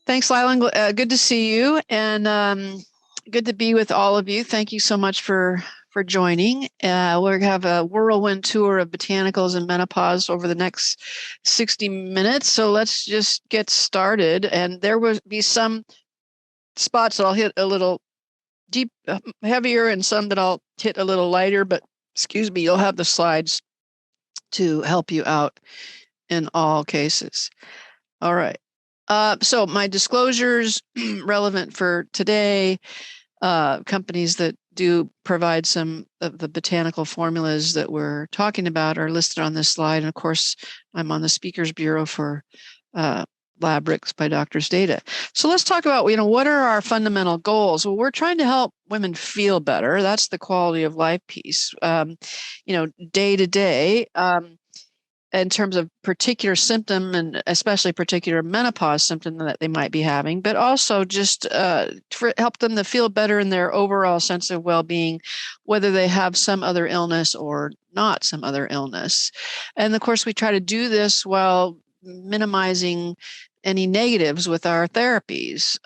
Thanks, Lila. Good to see you, and good to be with all of you. Thank you so much for joining. We're going to have a whirlwind tour of botanicals and menopause over the next 60 minutes. So let's just get started. And there will be some spots that I'll hit a little deep, heavier, and some that I'll hit a little lighter. But excuse me, you'll have the slides to help you out in all cases. All right. So my disclosures relevant for today, companies that do provide some of the botanical formulas that we're talking about are listed on this slide. And of course, I'm on the Speakers Bureau for Labrix by Doctor's Data. So let's talk about, what are our fundamental goals? Well, we're trying to help women feel better. That's the quality of life piece, day to day. In terms of particular symptom and especially particular menopause symptom that they might be having, but also just help them to feel better in their overall sense of well-being, whether they have some other illness or not some other illness. And of course, we try to do this while minimizing any negatives with our therapies.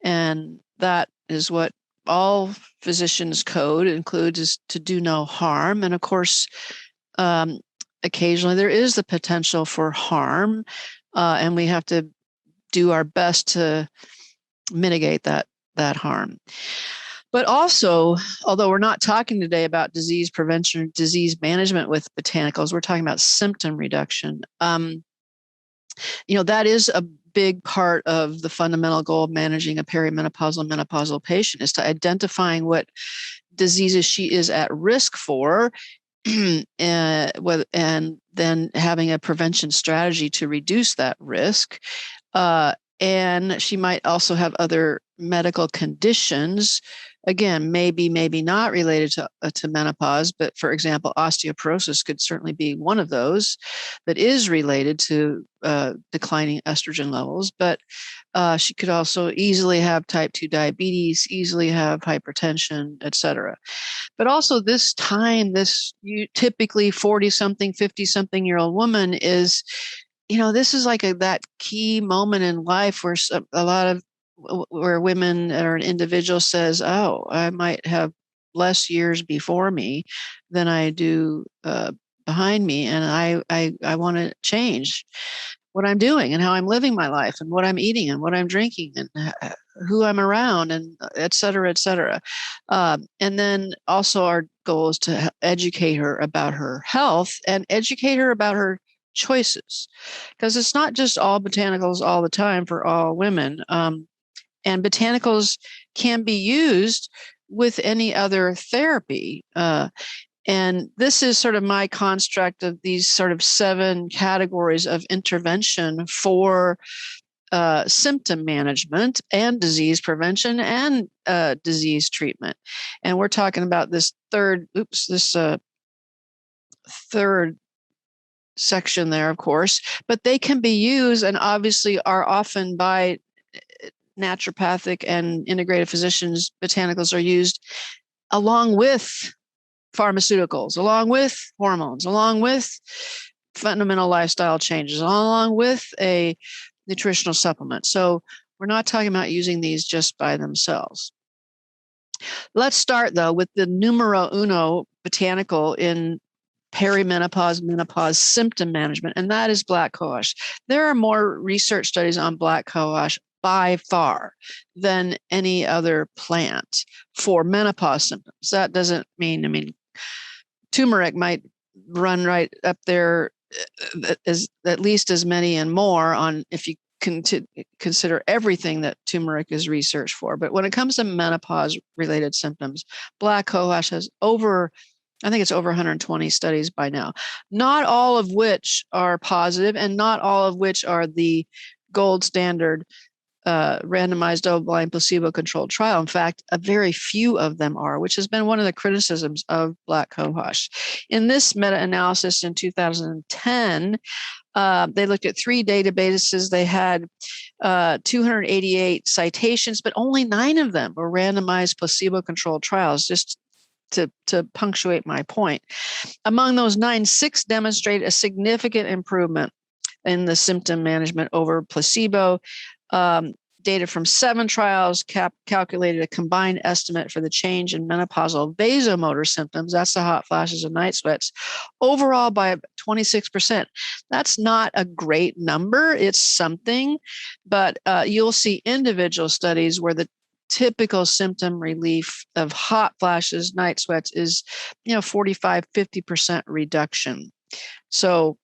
And that is what all physicians' code includes, is to do no harm. And of course, occasionally there is the potential for harm, and we have to do our best to mitigate that harm. But also, although we're not talking today about disease prevention or disease management with botanicals, we're talking about symptom reduction. That is a big part of the fundamental goal of managing a perimenopausal and menopausal patient, is to identifying what diseases she is at risk for, and then having a prevention strategy to reduce that risk. And she might also have other medical conditions, again, maybe not related to menopause, but for example, osteoporosis could certainly be one of those that is related to declining estrogen levels. But she could also easily have type 2 diabetes, easily have hypertension, et cetera. But also this time, typically 40-something, 50-something-year-old woman is, this is like that key moment in life where where women or an individual says, oh, I might have less years before me than I do behind me. And I want to change what I'm doing and how I'm living my life and what I'm eating and what I'm drinking and who I'm around, and et cetera, et cetera. And then also our goal is to educate her about her health and educate her about her choices, because it's not just all botanicals all the time for all women. And botanicals can be used with any other therapy. And this is sort of my construct of these sort of 7 categories of intervention for symptom management and disease prevention and disease treatment. And we're talking about this third section there, of course, but they can be used and obviously are often by naturopathic and integrative physicians. Botanicals are used along with pharmaceuticals, along with hormones, along with fundamental lifestyle changes, along with a nutritional supplement. So we're not talking about using these just by themselves. Let's start, though, with the numero uno botanical in perimenopause, menopause symptom management, and that is black cohosh. There are more research studies on black cohosh by far than any other plant for menopause symptoms. That doesn't mean, turmeric might run right up there as at least as many and more on if you consider everything that turmeric is researched for. But when it comes to menopause related symptoms, black cohosh has I think it's over 120 studies by now, not all of which are positive and not all of which are the gold standard randomized double-blind placebo-controlled trial. In fact, a very few of them are, which has been one of the criticisms of black cohosh. In this meta-analysis in 2010, they looked at 3 databases. They had 288 citations, but only 9 of them were randomized placebo-controlled trials, just to punctuate my point. Among those 9, 6 demonstrated a significant improvement in the symptom management over placebo. Data from 7 trials calculated a combined estimate for the change in menopausal vasomotor symptoms, that's the hot flashes and night sweats, overall by 26%. That's not a great number. It's something, but you'll see individual studies where the typical symptom relief of hot flashes, night sweats is, 45, 50% reduction. So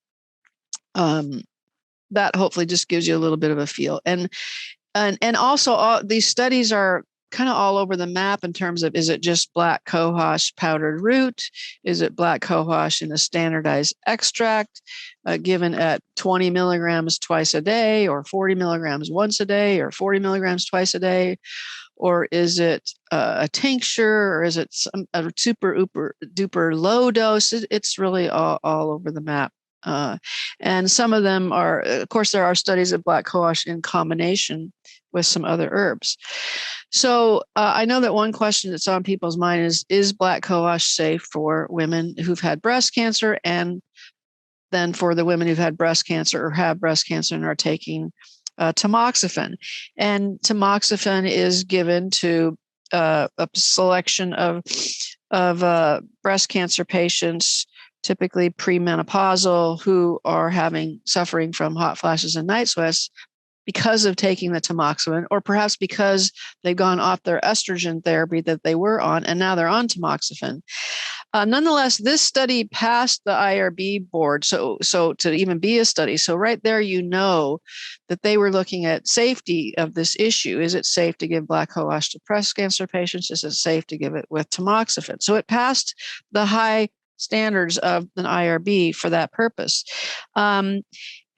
that hopefully just gives you a little bit of a feel. And also these studies are kind of all over the map in terms of, is it just black cohosh powdered root? Is it black cohosh in a standardized extract given at 20 milligrams twice a day, or 40 milligrams once a day, or 40 milligrams twice a day? Or is it a tincture, or is it a super duper low dose? It's really all over the map. And some of them are, of course, there are studies of black cohosh in combination with some other herbs. So I know that one question that's on people's mind is black cohosh safe for women who've had breast cancer, and then for the women who've had breast cancer or have breast cancer and are taking tamoxifen. And tamoxifen is given to a selection of breast cancer patients, typically premenopausal, who are suffering from hot flashes and night sweats because of taking the tamoxifen, or perhaps because they've gone off their estrogen therapy that they were on, and now they're on tamoxifen. Nonetheless, this study passed the IRB board, so to even be a study. So right there, that they were looking at safety of this issue. Is it safe to give black cohosh to breast cancer patients? Is it safe to give it with tamoxifen? So it passed the high standards of an IRB for that purpose.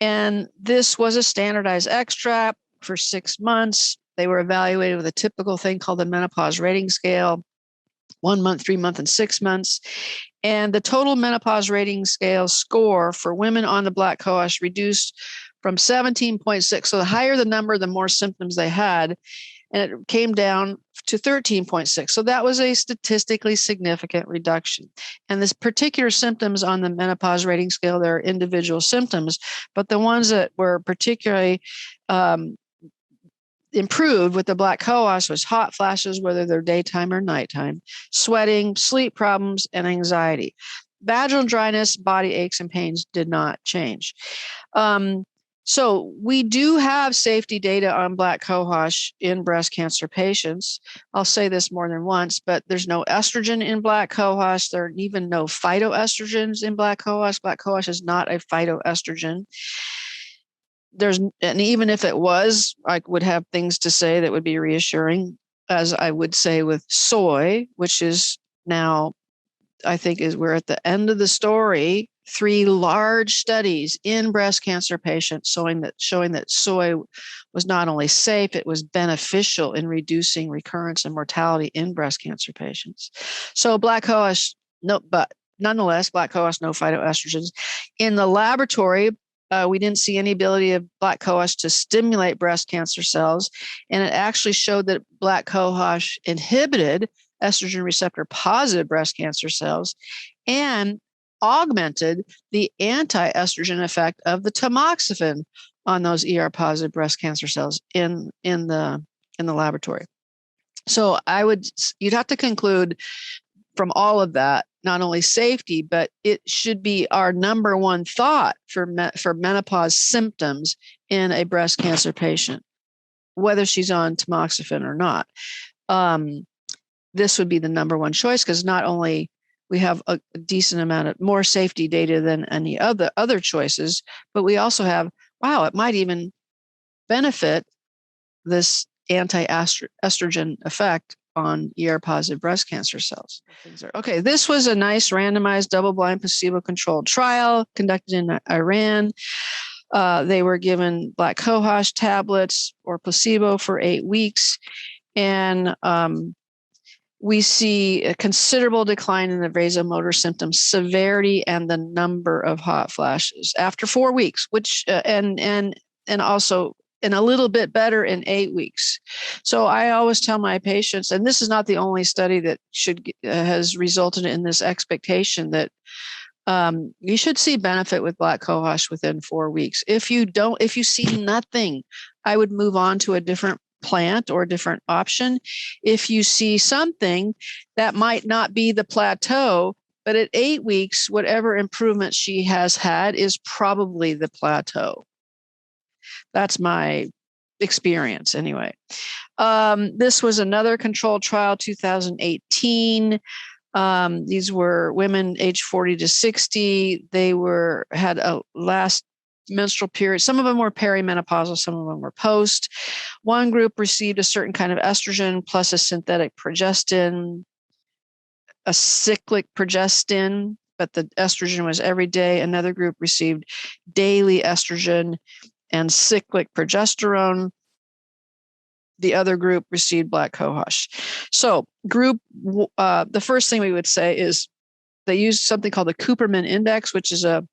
And this was a standardized extract for 6 months. They were evaluated with a typical thing called the menopause rating scale, 1 month, 3 months, and 6 months. And the total menopause rating scale score for women on the black cohosh reduced from 17.6. So the higher the number, the more symptoms they had. And it came down to 13.6. So that was a statistically significant reduction. And this particular symptoms on the menopause rating scale, there are individual symptoms, but the ones that were particularly improved with the black cohosh was hot flashes, whether they're daytime or nighttime, sweating, sleep problems, and anxiety. Vaginal dryness, body aches, and pains did not change. So we do have safety data on black cohosh in breast cancer patients. I'll say this more than once, but there's no estrogen in black cohosh. There are even no phytoestrogens in black cohosh. Black cohosh is not a phytoestrogen. And even if it was, I would have things to say that would be reassuring, as I would say with soy, which is now, I think, we're at the end of the story. 3 large studies in breast cancer patients showing that soy was not only safe, it was beneficial in reducing recurrence and mortality in breast cancer patients. So black cohosh, no, but nonetheless, black cohosh, no phytoestrogens. In the laboratory, we didn't see any ability of black cohosh to stimulate breast cancer cells, and it actually showed that black cohosh inhibited estrogen receptor positive breast cancer cells and augmented the anti-estrogen effect of the tamoxifen on those ER positive breast cancer cells in the laboratory. So you'd have to conclude from all of that, not only safety, but it should be our number one thought for menopause symptoms in a breast cancer patient, whether she's on tamoxifen or not. This would be the number one choice, because not only we have a decent amount of more safety data than any other choices, but we also have, it might even benefit this anti-estrogen effect on ER-positive breast cancer cells. Okay, this was a nice randomized double-blind placebo-controlled trial conducted in Iran. They were given black cohosh tablets or placebo for 8 weeks, and we see a considerable decline in the vasomotor symptoms severity and the number of hot flashes after 4 weeks, which and also and a little bit better in 8 weeks. So I always tell my patients, and this is not the only study that has resulted in this expectation that you should see benefit with black cohosh within 4 weeks. If you see nothing I would move on to a different plant or a different option. If you see something that might not be the plateau, but at 8 weeks, whatever improvement she has had is probably the plateau. That's my experience anyway. This was another controlled trial, 2018. These were women aged 40 to 60. They had a last menstrual period. Some of them were perimenopausal, some of them were post. One group received a certain kind of estrogen plus a synthetic progestin, a cyclic progestin, but the estrogen was every day. Another group received daily estrogen and cyclic progesterone. The other group received black cohosh. So the first thing we would say is they used something called the Curcumin index, which is a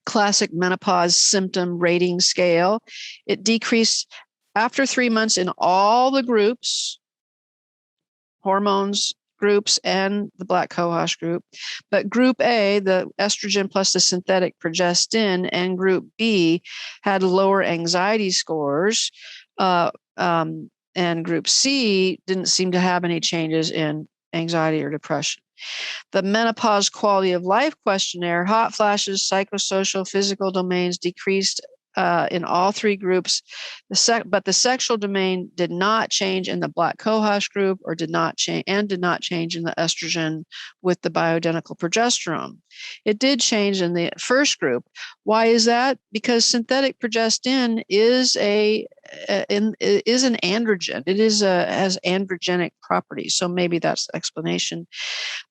classic menopause symptom rating scale. It decreased after 3 months in all the groups, hormones groups and the black cohosh group. But group A, the estrogen plus the synthetic progestin, and group B had lower anxiety scores. And group C didn't seem to have any changes in anxiety or depression. The menopause quality of life questionnaire, hot flashes, psychosocial, physical domains decreased in all three groups. But the sexual domain did not change in the black cohosh group or did not change in the estrogen with the bioidentical progesterone. It did change in the first group. Why is that? Because synthetic progestin is an androgen. It has androgenic properties. So maybe that's the explanation.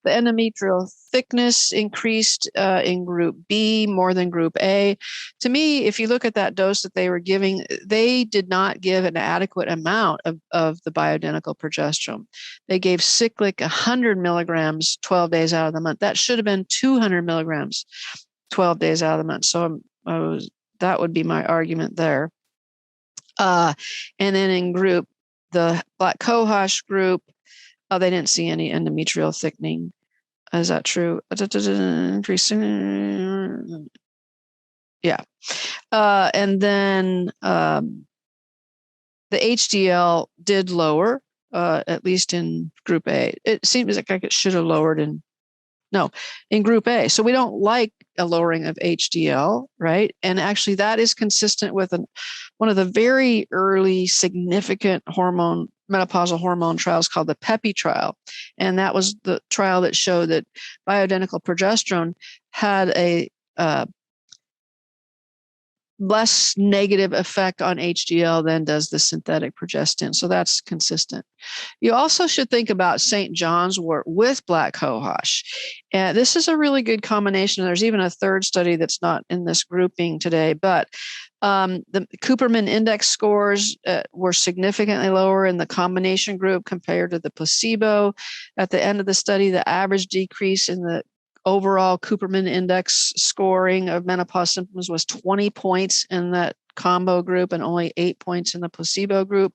The endometrial thickness increased in group B more than group A. To me, if you look at that dose that they were giving, they did not give an adequate amount of the bioidentical progesterone. They gave cyclic 100 milligrams 12 days out of the month. That should have been 200 milligrams 12 days out of the month. So that would be my argument there. And then in the black cohosh group, they didn't see any endometrial thickening. Is that true? Increasing. Yeah. And then the HDL did lower, at least in group A. It seems like it should have lowered in group A. So we don't like a lowering of HDL, right? And actually that is consistent with one of the very early significant menopausal hormone trials called the PEPI trial. And that was the trial that showed that bioidentical progesterone had a less negative effect on HDL than does the synthetic progestin. So that's consistent. You also should think about St. John's wort with black cohosh. And this is a really good combination. There's even a third study that's not in this grouping today, but the Curcumin index scores were significantly lower in the combination group compared to the placebo. At the end of the study, the average decrease in the overall Curcumin index scoring of menopause symptoms was 20 points in that combo group and only 8 points in the placebo group.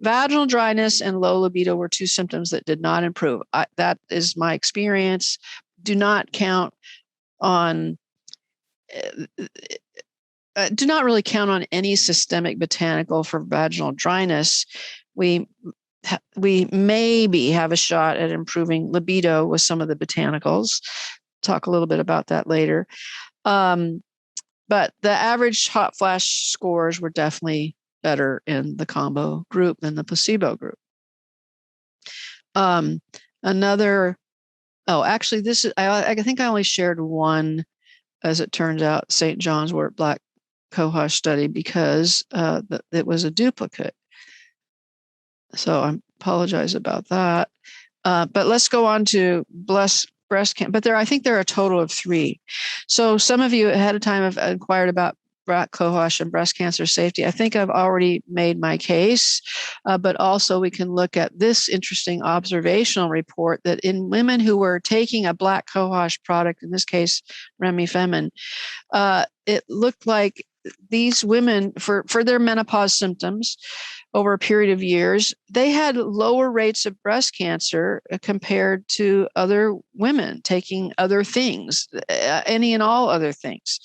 Vaginal dryness and low libido were two symptoms that did not improve. That is my experience. Do not count on do not really count on any systemic botanical for vaginal dryness. We maybe have a shot at improving libido with some of the botanicals. Talk a little bit about that later. But the average hot flash scores were definitely better in the combo group than the placebo group. Actually, this is, I think I only shared one, as it turns out, St. John's wort black cohosh study because it was a duplicate. So I apologize about that. But let's go on to breast cancer. But I think there are a total of 3. So some of you ahead of time have inquired about black cohosh and breast cancer safety. I think I've already made my case, but also we can look at this interesting observational report that in women who were taking a black cohosh product, in this case, Remifemin, it looked like these women, for their menopause symptoms over a period of years, they had lower rates of breast cancer compared to other women taking other things, any and all other things.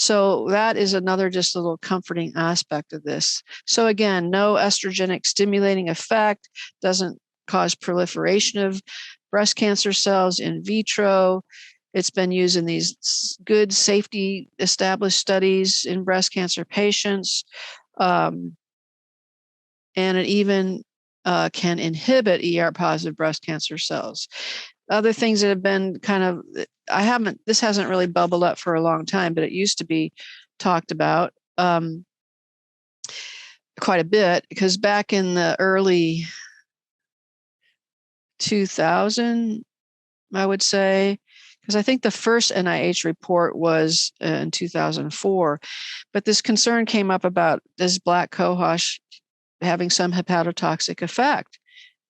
So that is another just a little comforting aspect of this. So again, no estrogenic stimulating effect, doesn't cause proliferation of breast cancer cells in vitro. It's been used in these good safety established studies in breast cancer patients. And it even can inhibit ER-positive breast cancer cells. Other things that have been kind of, this hasn't really bubbled up for a long time, but it used to be talked about quite a bit, because back in the early 2000, I would say, because I think the first NIH report was in 2004, but this concern came up about this black cohosh having some hepatotoxic effect.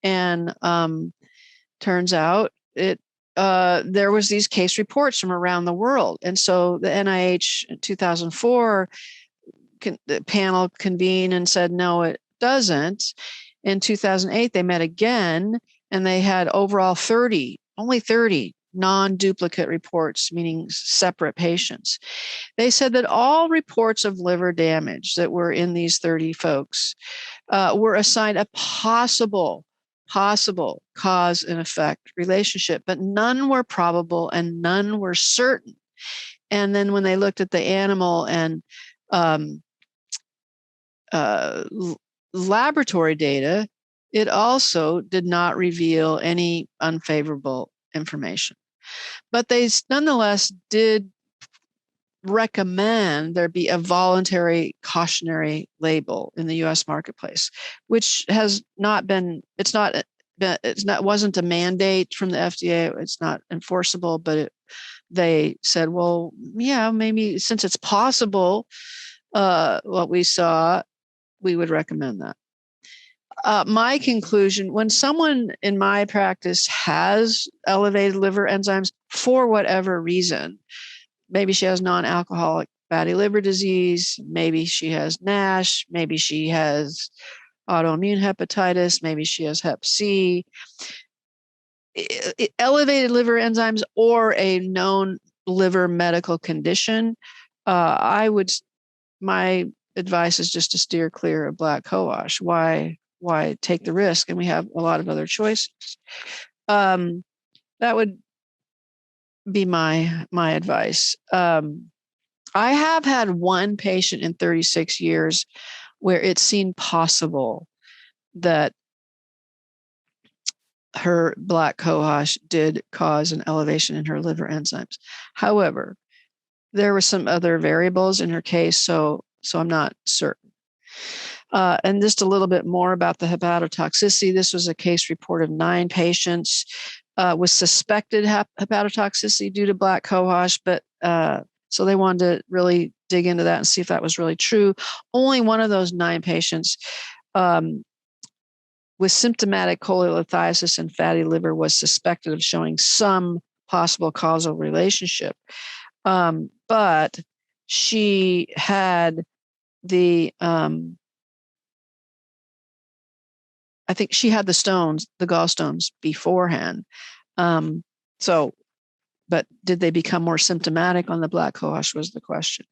And turns out there was these case reports from around the world. And so the NIH in 2004, the panel convened and said, no, it doesn't. In 2008, they met again, and they had overall only 30 non-duplicate reports, meaning separate patients. They said that all reports of liver damage that were in these 30 folks were assigned a possible cause and effect relationship, but none were probable and none were certain. And then when they looked at the animal and laboratory data, it also did not reveal any unfavorable information. But they nonetheless did recommend there be a voluntary cautionary label in the U.S. marketplace, which has not been, wasn't a mandate from the FDA. It's not enforceable, but they said, well, yeah, maybe since it's possible, what we saw, we would recommend that. My conclusion, when someone in my practice has elevated liver enzymes for whatever reason, maybe she has non-alcoholic fatty liver disease, maybe she has NASH, maybe she has autoimmune hepatitis, maybe she has Hep C, elevated liver enzymes or a known liver medical condition, my advice is just to steer clear of black cohosh. Why take the risk? And we have a lot of other choices. That would be my advice. I have had one patient in 36 years where it seemed possible that her black cohosh did cause an elevation in her liver enzymes. However, there were some other variables in her case, so I'm not certain. And just a little bit more about the hepatotoxicity. This was a case report of 9 patients with suspected hepatotoxicity due to black cohosh, but so they wanted to really dig into that and see if that was really true. Only one of those 9 patients with symptomatic cholelithiasis and fatty liver was suspected of showing some possible causal relationship. But she had the, I think she had the gallstones beforehand. But did they become more symptomatic on the black cohosh was the question.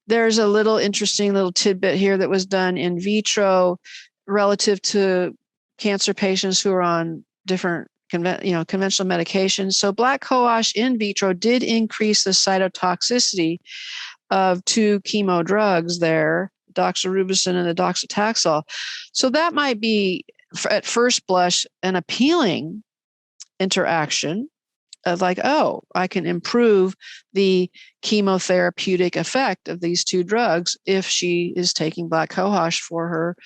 There's a little interesting little tidbit here that was done in vitro relative to cancer patients who are on different conventional medications. So black cohosh in vitro did increase the cytotoxicity of 2 chemo drugs there, doxorubicin and the docetaxel. So that might be, at first blush, an appealing interaction of like, oh, I can improve the chemotherapeutic effect of these 2 drugs if she is taking black cohosh for her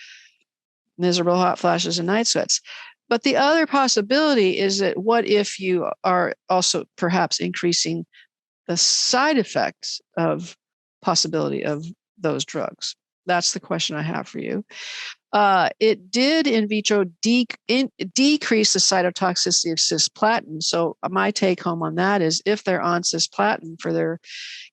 miserable hot flashes and night sweats. But the other possibility is that what if you are also perhaps increasing the side effects of possibility of those drugs? That's the question I have for you. It did in vitro decrease the cytotoxicity of cisplatin. So my take home on that is if they're on cisplatin for their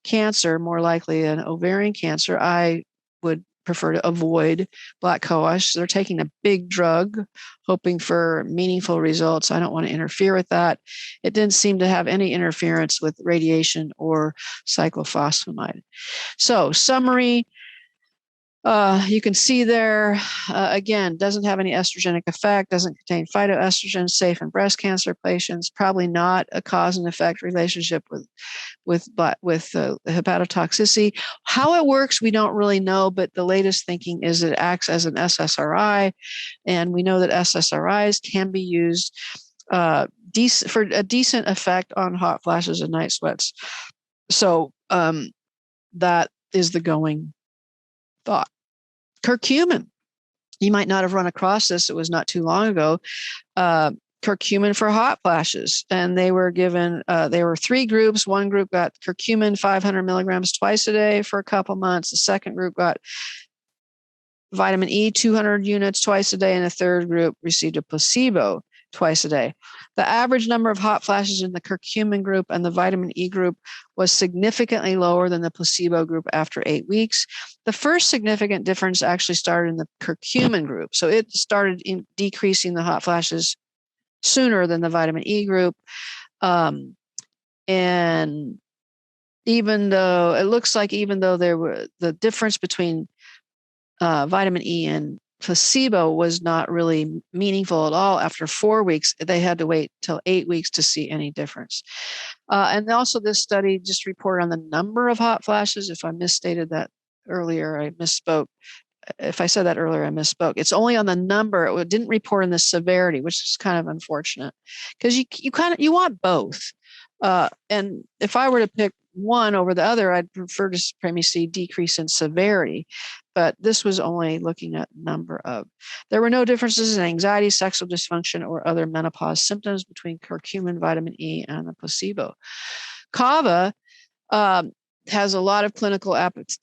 cancer, more likely an ovarian cancer, I would prefer to avoid black cohosh. They're taking a big drug, hoping for meaningful results. I don't want to interfere with that. It didn't seem to have any interference with radiation or cyclophosphamide. So summary, you can see there, again, doesn't have any estrogenic effect, doesn't contain phytoestrogens, safe in breast cancer patients, probably not a cause and effect relationship with hepatotoxicity. How it works, we don't really know, but the latest thinking is it acts as an SSRI, and we know that SSRIs can be used for a decent effect on hot flashes and night sweats. So that is the going thought. Curcumin. You might not have run across this. It was not too long ago. Curcumin for hot flashes. And they were given, there were 3 groups. One group got curcumin 500 milligrams twice a day for a couple months. The second group got vitamin E 200 units twice a day. And the third group received a placebo twice a day. The average number of hot flashes in the curcumin group and the vitamin E group was significantly lower than the placebo group after 8 weeks. The first significant difference actually started in the curcumin group. So it started in decreasing the hot flashes sooner than the vitamin E group. And even though it looks like, even though there were the difference between vitamin E and placebo was not really meaningful at all after 4 weeks, they had to wait till 8 weeks to see any difference. And also this study just reported on the number of hot flashes. If I misstated that earlier, I misspoke. If I said that earlier, I misspoke. It's only on the number. It didn't report on the severity, which is kind of unfortunate because you want both. And if I were to pick one over the other, I'd prefer to maybe see decrease in severity. But this was only looking at number of. There were no differences in anxiety, sexual dysfunction, or other menopause symptoms between curcumin, vitamin E, and the placebo. Kava has a lot of clinical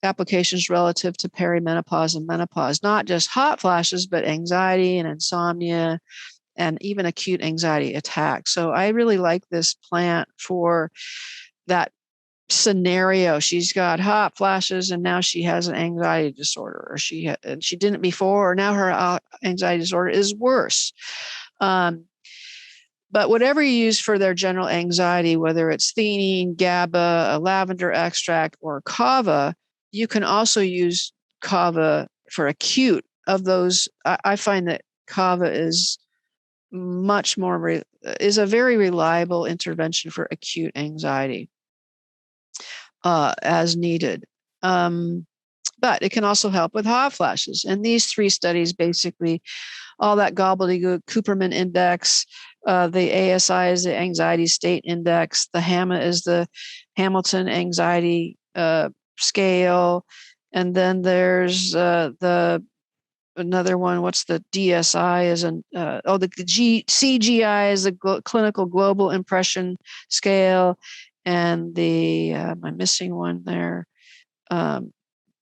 applications relative to perimenopause and menopause, not just hot flashes, but anxiety and insomnia and even acute anxiety attacks. So I really like this plant for that scenario. She's got hot flashes and now she has an anxiety disorder, or she didn't before, or now her anxiety disorder is worse. But whatever you use for their general anxiety, whether it's theanine, GABA, a lavender extract, or kava, you can also use kava for acute of those. I find that kava is much more is a very reliable intervention for acute anxiety as needed. But it can also help with hot flashes. And these 3 studies, basically, all that gobbledygook, Cooperman index, the ASI is the anxiety state index, the HAMA is the Hamilton anxiety scale, and then there's another one. What's the DSI? Is the CGI is the clinical global impression scale, and the am I missing one there?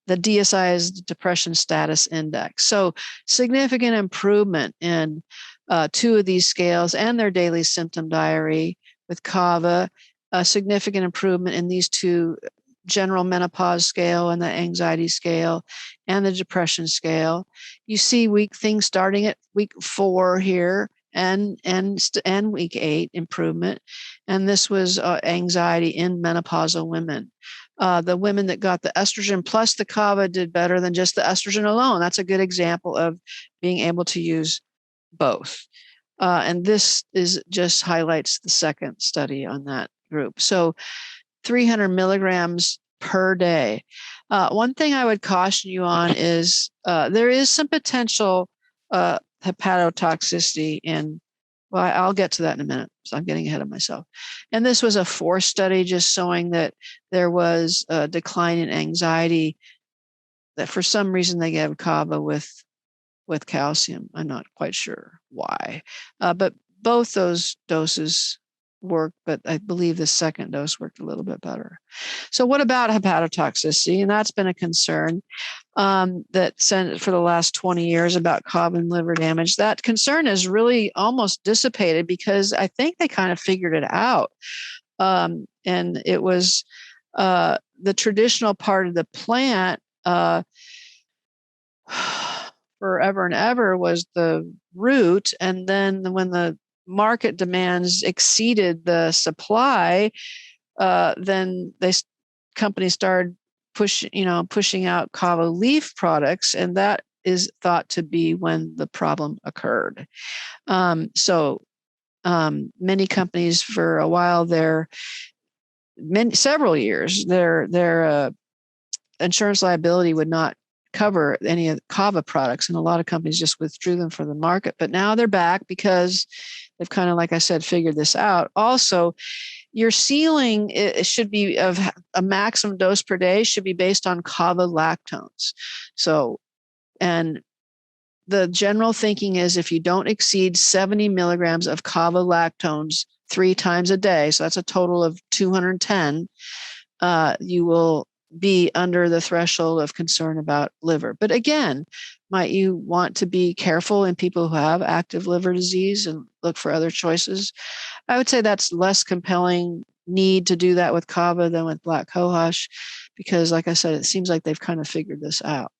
The DSI is the Depression Status Index. So significant improvement in 2 of these scales and their daily symptom diary with Kava, a significant improvement in these 2, general menopause scale and the anxiety scale and the depression scale. You see things starting at week 4 here and week 8 improvement. And this was anxiety in menopausal women. The women that got the estrogen plus the Kava did better than just the estrogen alone. That's a good example of being able to use both. And this just highlights the second study on that group. So 300 milligrams per day. One thing I would caution you on is there is some potential hepatotoxicity in, well, I'll get to that in a minute. So I'm getting ahead of myself. And this was a 4th study just showing that there was a decline in anxiety, that for some reason they gave Kava with calcium. I'm not quite sure why. But both those doses worked, but I believe the second dose worked a little bit better. So what about hepatotoxicity? And that's been a concern that for the last 20 years about common liver damage. That concern is really almost dissipated because I think they kind of figured it out. And it was the traditional part of the plant forever and ever was the root. And then when the market demands exceeded the supply, then companies started pushing out kava leaf products, and that is thought to be when the problem occurred. Many companies for a while several years, their insurance liability would not cover any of the kava products, and a lot of companies just withdrew them from the market. But now they're back because they've kind of, like I said, figured this out. Also, your ceiling it should be of a maximum dose per day should be based on kava lactones. So, and the general thinking is if you don't exceed 70 milligrams of kava lactones 3 times a day, so that's a total of 210, you will be under the threshold of concern about liver. But again, might you want to be careful in people who have active liver disease and look for other choices? I would say that's less compelling need to do that with kava than with black cohosh, because like I said, it seems like they've kind of figured this out.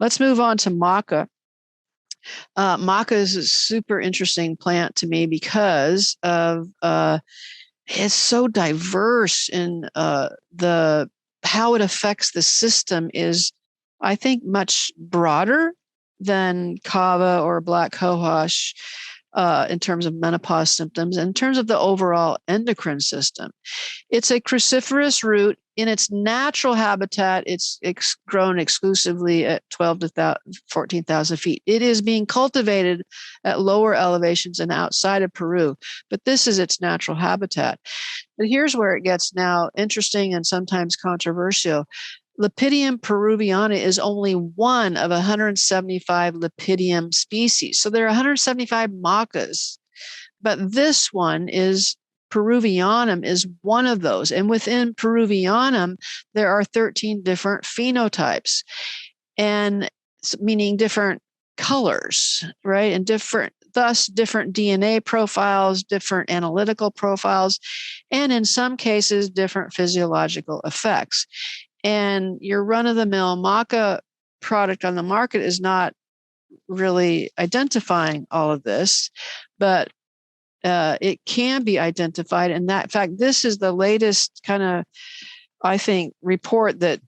Let's move on to maca. Maca is a super interesting plant to me because of it's so diverse in how it affects the system is, I think, much broader than kava or black cohosh in terms of menopause symptoms, and in terms of the overall endocrine system. It's a cruciferous root. In its natural habitat, it's grown exclusively at 12 to 14,000 feet. It is being cultivated at lower elevations and outside of Peru, but this is its natural habitat. But here's where it gets now interesting and sometimes controversial. Lepidium peruviana is only one of 175 Lepidium species. So there are 175 macas, but this one is Peruvianum is one of those. And within Peruvianum, there are 13 different phenotypes, and meaning different colors, right? And thus different DNA profiles, different analytical profiles, and in some cases, different physiological effects. And your run-of-the-mill maca product on the market is not really identifying all of this, but it can be identified. And that, in fact, this is the latest kind of, I think, report that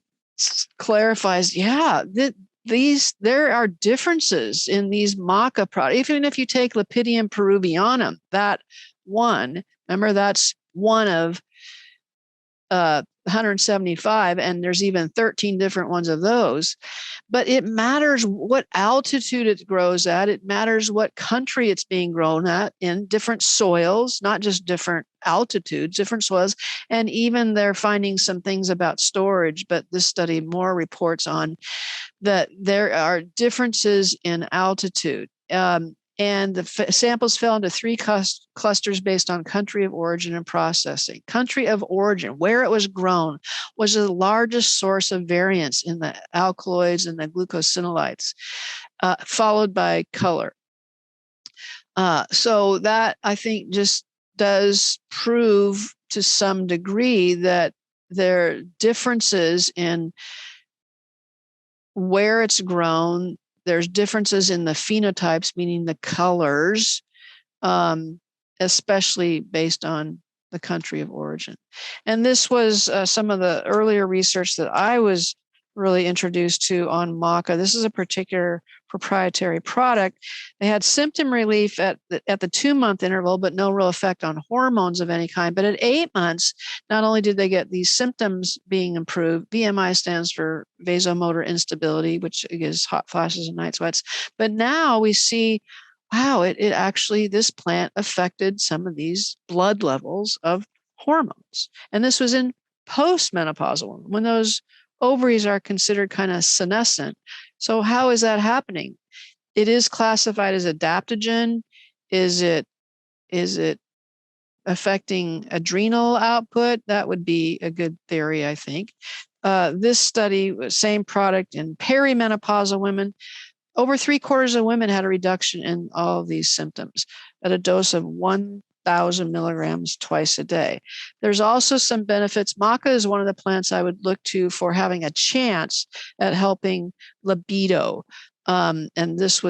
clarifies, there are differences in these maca products. Even if you take Lepidium peruvianum, that one, remember that's one of 175, and there's even 13 different ones of those. But it matters what altitude it grows at. It matters what country it's being grown at, in different soils, not just different altitudes, different soils. And even they're finding some things about storage, but this study more reports on that there are differences in altitude. And the samples fell into 3 clusters based on country of origin and processing. Country of origin, where it was grown, was the largest source of variance in the alkaloids and the glucosinolates, followed by color. So that, I think, just does prove to some degree that there are differences in where it's grown. There's differences in the phenotypes, meaning the colors, especially based on the country of origin. And this was some of the earlier research that I was really introduced to on maca. This is a particular proprietary product. They had symptom relief at the 2-month interval, but no real effect on hormones of any kind. But at 8 months, not only did they get these symptoms being improved, VMI stands for vasomotor instability, which is hot flashes and night sweats. But now we see, wow, it actually, this plant affected some of these blood levels of hormones. And this was in postmenopausal women, when those ovaries are considered kind of senescent. So how is that happening? It is classified as adaptogen. Is it affecting adrenal output? That would be a good theory, I think. This study, same product in perimenopausal women. Over 3/4 of women had a reduction in all of these symptoms at a dose of 1,000 milligrams twice a day. There's also some benefits. Maca is one of the plants I would look to for having a chance at helping libido. And this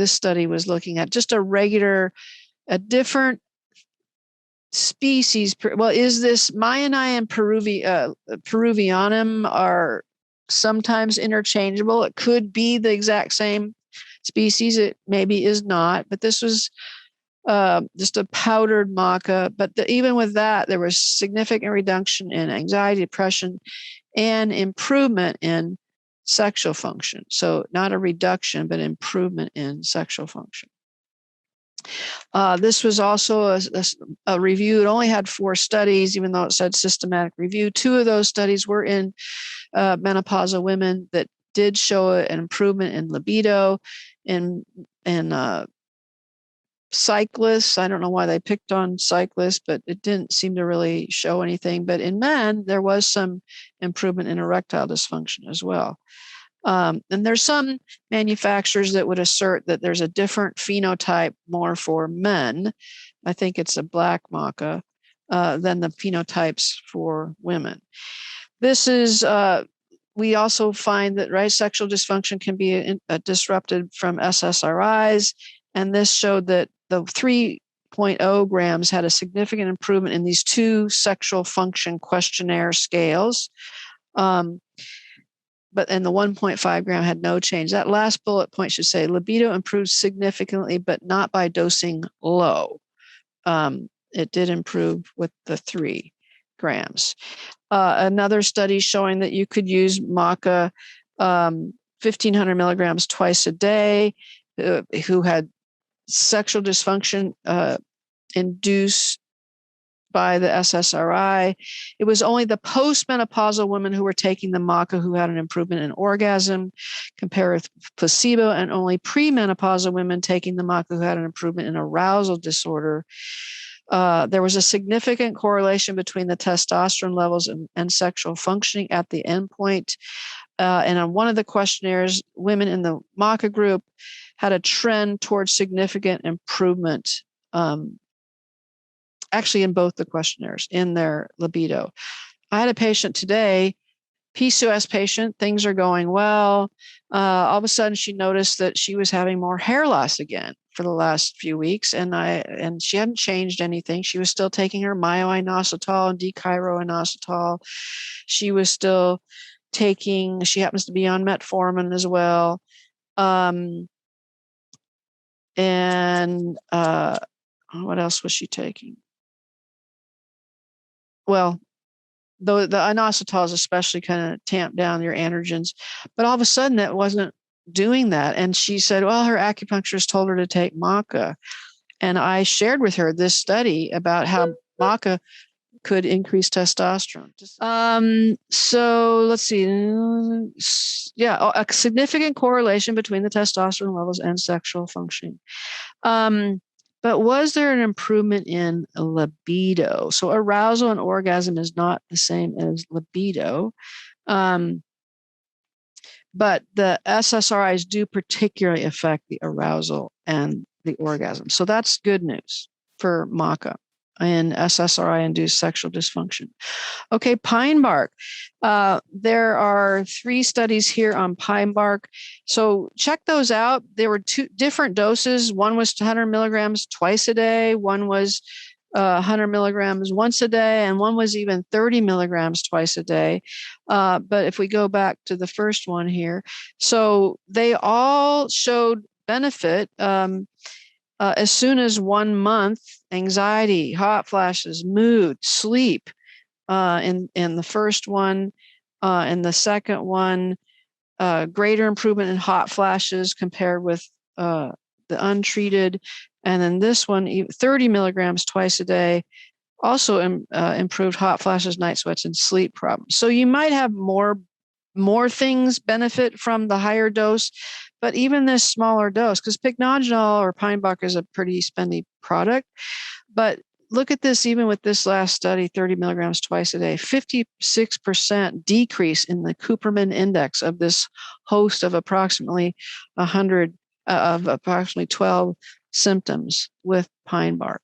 study was looking at just a different species. Well, is this Mayani and Peruvianum are sometimes interchangeable? It could be the exact same species. It maybe is not, but this was just a powdered maca. But even with that, there was significant reduction in anxiety, depression, and improvement in sexual function. So not a reduction, but improvement in sexual function. This was also a review. It only had 4 studies, even though it said systematic review. 2 of those studies were in menopausal women that did show an improvement in libido, in cyclists. I don't know why they picked on cyclists, but it didn't seem to really show anything. But in men, there was some improvement in erectile dysfunction as well. And there's some manufacturers that would assert that there's a different phenotype more for men. I think it's a black maca than the phenotypes for women. This is, we also find that sexual dysfunction can be disrupted from SSRIs. And this showed that the 3.0 grams had a significant improvement in these 2 sexual function questionnaire scales. And the 1.5 gram had no change. That last bullet point should say libido improved significantly, but not by dosing low. It did improve with the 3 grams. Another study showing that you could use maca 1,500 milligrams twice a day, who had sexual dysfunction induced by the SSRI. It was only the postmenopausal women who were taking the maca who had an improvement in orgasm compared with placebo, and only premenopausal women taking the maca who had an improvement in arousal disorder. There was a significant correlation between the testosterone levels and sexual functioning at the endpoint. And on one of the questionnaires, women in the maca group had a trend towards significant improvement, actually in both the questionnaires, in their libido. I had a patient today, PCOS patient, things are going well. All of a sudden she noticed that she was having more hair loss again for the last few weeks, and she hadn't changed anything. She was still taking her myo-inositol and dechiro-inositol. She was still taking, she happens to be on metformin as well. What else was she taking? Well, the inositols especially kind of tamp down your androgens, but all of a sudden it wasn't doing that. And she said, well, her acupuncturist told her to take maca. And I shared with her this study about how maca could increase testosterone. So let's see. Yeah, a significant correlation between the testosterone levels and sexual functioning. But was there an improvement in libido? So arousal and orgasm is not the same as libido. But the SSRIs do particularly affect the arousal and the orgasm. So that's good news for maca and SSRI-induced sexual dysfunction. Okay, pine bark. There are 3 studies here on pine bark. So check those out. There were 2 different doses. One was 100 milligrams twice a day. One was 100 milligrams once a day, and one was even 30 milligrams twice a day. But if we go back to the first one here, so they all showed benefit as soon as 1 month. Anxiety, hot flashes, mood, sleep. In the first one, in the second one, greater improvement in hot flashes compared with the untreated. And then this one, 30 milligrams twice a day, also improved hot flashes, night sweats, and sleep problems. So you might have more things benefit from the higher dose, but even this smaller dose, because pycnogenol or pine bark is a pretty spendy product. But look at this, even with this last study, 30 milligrams twice a day, 56% decrease in the Curcumin index of this host of approximately 100, of approximately 12 symptoms with pine bark.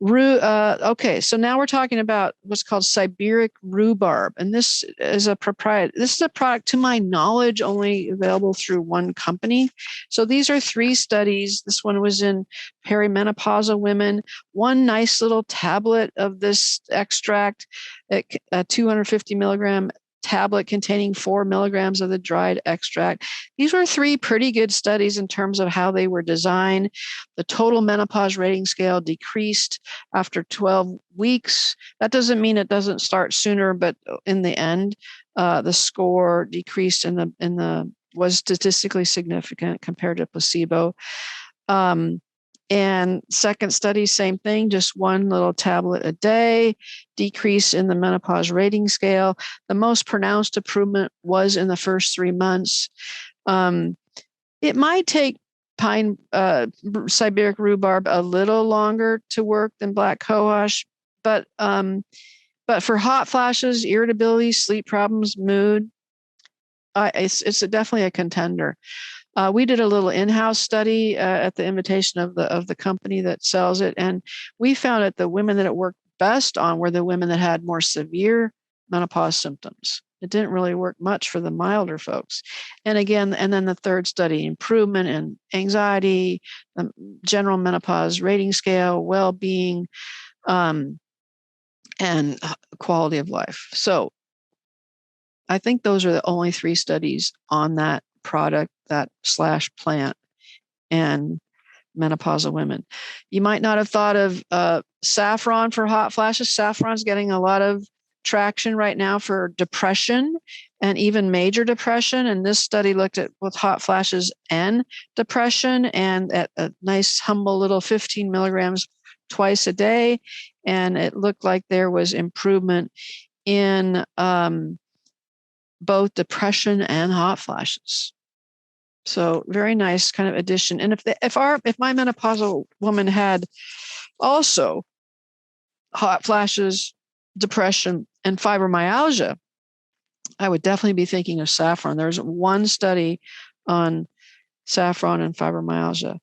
Okay, so now we're talking about what's called Siberian rhubarb, and this is a product, to my knowledge, only available through one company. So these are 3 studies. This one was in perimenopausal women. One nice little tablet of this extract, a 250 milligram tablet containing 4 milligrams of the dried extract. These were 3 pretty good studies in terms of how they were designed. The total menopause rating scale decreased after 12 weeks. That doesn't mean it doesn't start sooner, but in the end, the score decreased was statistically significant compared to placebo. And second study, same thing, just 1 little tablet a day, decrease in the menopause rating scale. The most pronounced improvement was in the first 3 months. It might take Siberian rhubarb a little longer to work than black cohosh, but for hot flashes, irritability, sleep problems, mood, it's definitely a contender. We did a little in-house study at the invitation of the company that sells it, and we found that the women that it worked best on were the women that had more severe menopause symptoms. It didn't really work much for the milder folks. And then the third study, improvement in anxiety, general menopause rating scale, well-being, and quality of life. So I think those are the only 3 studies on that product, that / plant, and menopausal women. You might not have thought of saffron for hot flashes. Saffron's getting a lot of traction right now for depression and even major depression. And this study looked at both hot flashes and depression, and at a nice humble little 15 milligrams twice a day. And it looked like there was improvement in both depression and hot flashes. So very nice kind of addition. And if my menopausal woman had also hot flashes, depression, and fibromyalgia, I would definitely be thinking of saffron. There's 1 study on saffron and fibromyalgia.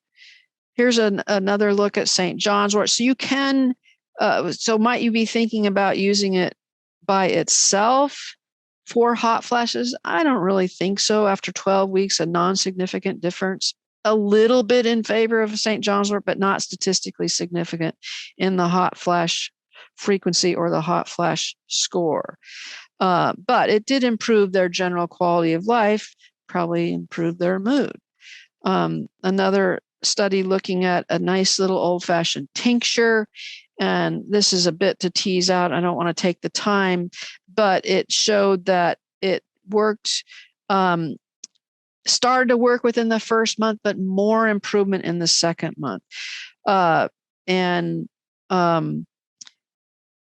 Here's another look at St. John's wort. So you can, might you be thinking about using it by itself for hot flashes? I don't really think so. After 12 weeks, a non-significant difference, a little bit in favor of St. John's wort, but not statistically significant in the hot flash frequency or the hot flash score. But it did improve their general quality of life, probably improved their mood. Another study looking at a nice little old-fashioned tincture, and this is a bit to tease out. I don't want to take the time, but it showed that it worked, started to work within the first month, but more improvement in the second month.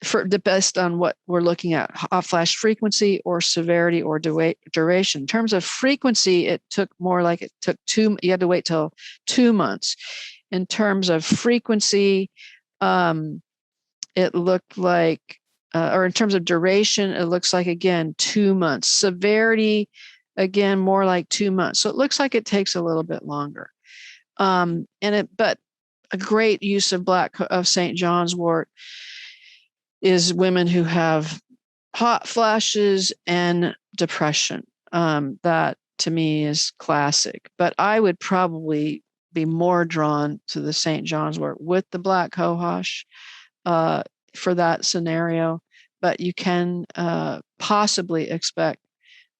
For the best on what we're looking at, hot flash frequency or severity or duration. In terms of frequency, it took more like it took you had to wait till 2 months. In terms of frequency, it looked like, or in terms of duration, it looks like, again, 2 months. Severity, again, more like 2 months. So it looks like it takes a little bit longer. But a great use of St. John's wort is women who have hot flashes and depression. That to me is classic. But I would probably be more drawn to the St. John's wort with the black cohosh for that scenario. But you can possibly expect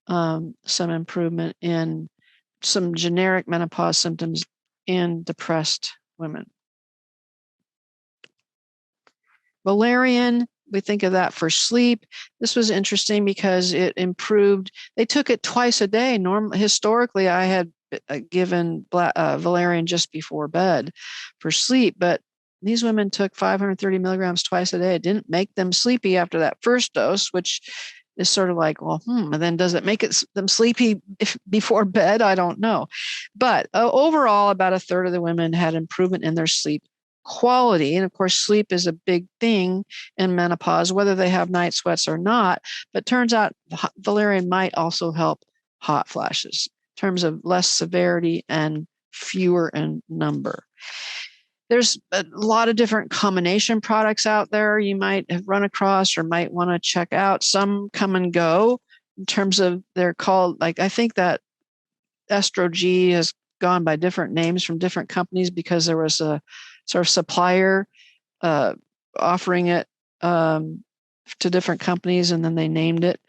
some improvement in some generic menopause symptoms in depressed women. Valerian, we think of that for sleep. This was interesting because it improved. They took it twice a day. Historically, I had given Valerian just before bed for sleep, but these women took 530 milligrams twice a day. It didn't make them sleepy after that first dose, which is sort of like, and then does it make them sleepy before bed? I don't know. But overall, about a third of the women had improvement in their sleep quality. And of course, sleep is a big thing in menopause, whether they have night sweats or not. But turns out Valerian might also help hot flashes in terms of less severity and fewer in number. There's a lot of different combination products out there you might have run across or might want to check out. Some come and go in terms of they're called, like, I think that Estrogen has gone by different names from different companies because there was a sort of supplier offering it to different companies, and then they named it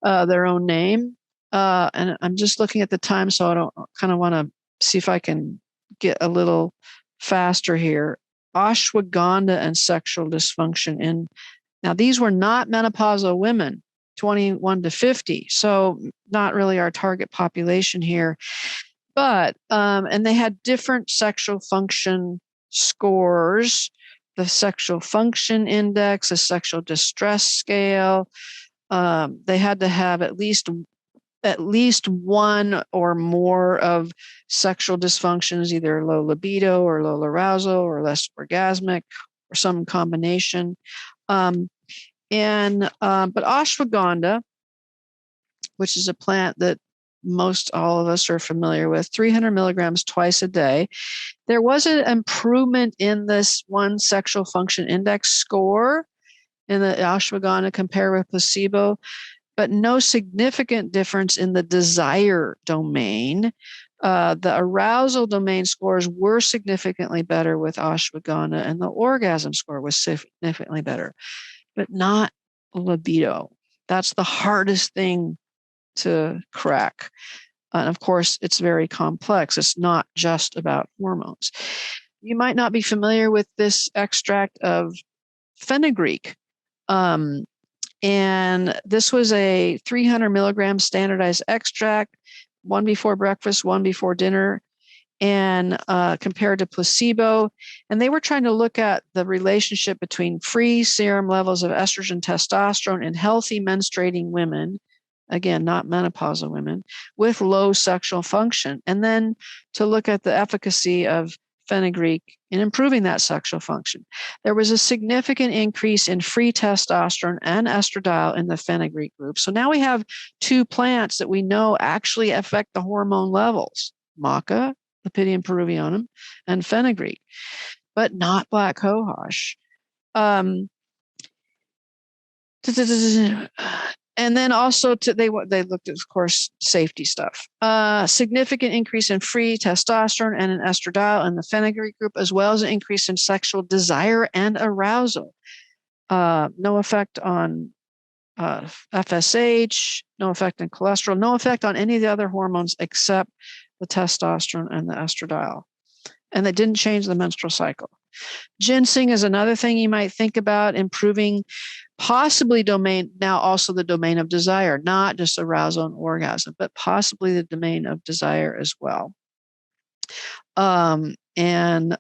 their own name. And I'm just looking at the time, so I don't kind of want to see if I can get a little faster here. Ashwagandha and sexual dysfunction. And now these were not menopausal women, 21 to 50. So not really our target population here. But, and they had different sexual function scores, the sexual function index, a sexual distress scale. They had to have at least one or more of sexual dysfunctions, either low libido or low arousal or less orgasmic or some combination. But ashwagandha, which is a plant that most all of us are familiar with, 300 milligrams twice a day. There was an improvement in this one sexual function index score in the ashwagandha compared with placebo, but no significant difference in the desire domain. The arousal domain scores were significantly better with ashwagandha, and the orgasm score was significantly better, but not libido. That's the hardest thing to crack. And of course, it's very complex. It's not just about hormones. You might not be familiar with this extract of fenugreek. And this was a 300 milligram standardized extract, one before breakfast, one before dinner, and compared to placebo. And they were trying to look at the relationship between free serum levels of estrogen, testosterone in healthy menstruating women, again, not menopausal women, with low sexual function, and then to look at the efficacy of fenugreek in improving that sexual function. There was a significant increase in free testosterone and estradiol in the fenugreek group. So now we have two plants that we know actually affect the hormone levels, Maca, Lepidium peruvianum, and fenugreek, but not black cohosh. And then also they looked at, of course, safety stuff. Significant increase in free testosterone and in estradiol in the fenugreek group, as well as an increase in sexual desire and arousal. No effect on FSH, no effect on cholesterol, no effect on any of the other hormones except the testosterone and the estradiol. And they didn't change the menstrual cycle. Ginseng is another thing you might think about, improving possibly now also the domain of desire, not just arousal and orgasm, but possibly the domain of desire as well. And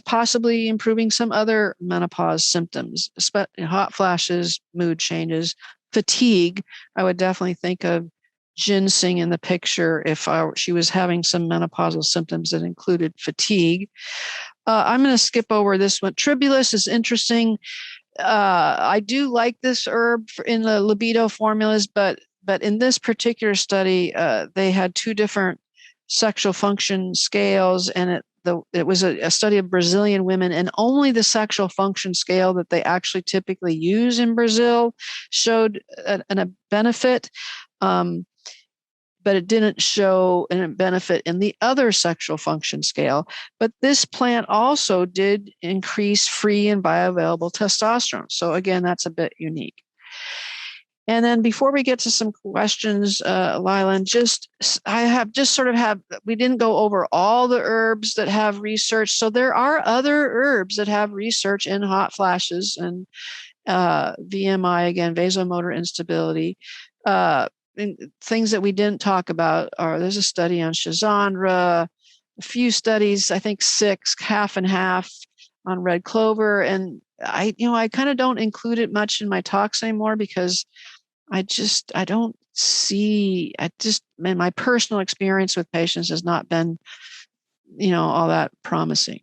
possibly improving some other menopause symptoms, hot flashes, mood changes, fatigue. I would definitely think of ginseng in the picture if she was having some menopausal symptoms that included fatigue. I'm going to skip over this one. Tribulus is interesting. I do like this herb in the libido formulas, but in this particular study, they had two different sexual function scales, and it was a study of Brazilian women, and only the sexual function scale that they actually typically use in Brazil showed a benefit. But it didn't show a benefit in the other sexual function scale. But this plant also did increase free and bioavailable testosterone. So again, that's a bit unique. And then before we get to some questions, Lylan, we didn't go over all the herbs that have research. So there are other herbs that have research in hot flashes and VMI, again, vasomotor instability. Things that we didn't talk about there's a study on Schizandra, a few studies, I think 6, half and half on red clover. And I kind of don't include it much in my talks anymore because my personal experience with patients has not been, all that promising.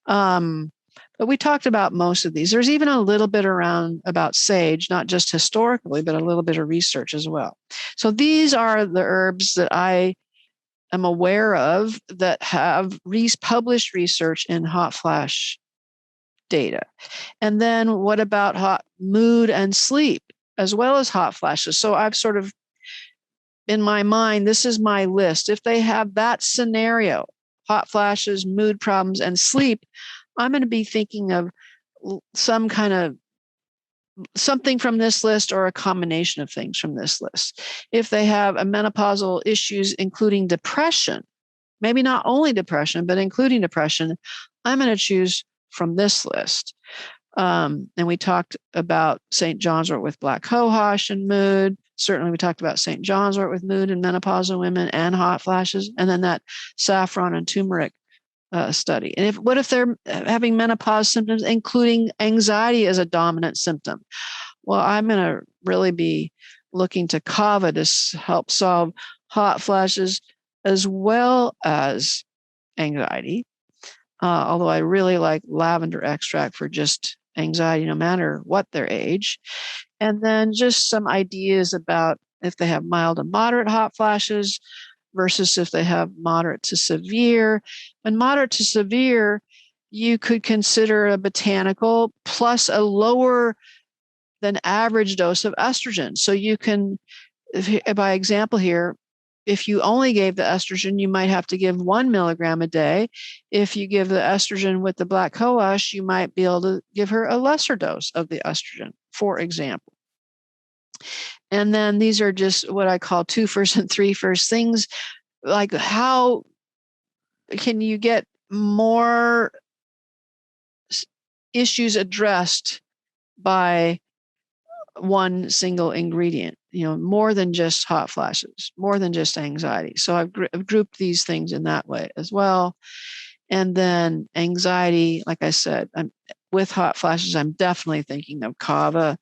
But we talked about most of these. There's even a little bit around about sage, not just historically, but a little bit of research as well. So these are the herbs that I am aware of that have published research in hot flash data. And then what about hot mood and sleep, as well as hot flashes? So I've sort of, in my mind, this is my list. If they have that scenario, hot flashes, mood problems, and sleep, I'm going to be thinking of some kind of something from this list or a combination of things from this list. If they have a menopausal issues, including depression, maybe not only depression, but including depression, I'm going to choose from this list. And we talked about St. John's wort with black cohosh and mood. Certainly we talked about St. John's wort with mood in menopausal women and hot flashes. And then that saffron and turmeric study. And what if they're having menopause symptoms, including anxiety as a dominant symptom? Well, I'm going to really be looking to Kava to help solve hot flashes as well as anxiety. Although I really like lavender extract for just anxiety, no matter what their age. And then just some ideas about if they have mild to moderate hot flashes versus if they have moderate to severe. And moderate to severe, you could consider a botanical plus a lower than average dose of estrogen. So you can, by example here, if you only gave the estrogen, you might have to give 1 milligram a day. If you give the estrogen with the black cohosh, you might be able to give her a lesser dose of the estrogen, for example. And then these are just what I call 2 first and 3 first things, like how can you get more issues addressed by one single ingredient, more than just hot flashes, more than just anxiety. So I've grouped these things in that way as well. And then anxiety, like I said, with hot flashes, I'm definitely thinking of Kava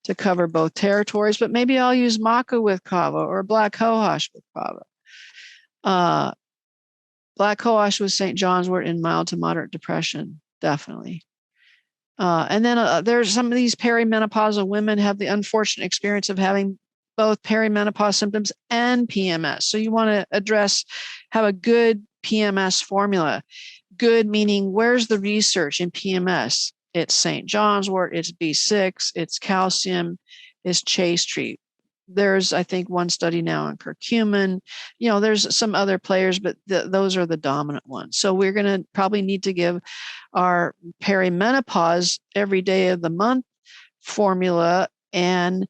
to cover both territories, but maybe I'll use Maca with Kava or black cohosh with Kava. Black cohosh with St. John's wort in mild to moderate depression, definitely. And then there's some of these perimenopausal women have the unfortunate experience of having both perimenopause symptoms and PMS. So you want to have a good PMS formula. Good meaning, where's the research in PMS? It's St. John's wort, it's B6, it's calcium, it's chaste tree. There's, I think, one study now on curcumin. There's some other players, but those are the dominant ones. So we're going to probably need to give our perimenopause every day of the month formula. And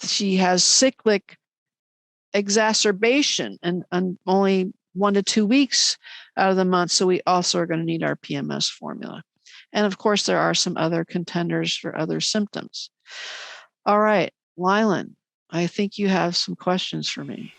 she has cyclic exacerbation and only 1 to 2 weeks out of the month. So we also are going to need our PMS formula. And of course, there are some other contenders for other symptoms. All right, Lylan, I think you have some questions for me.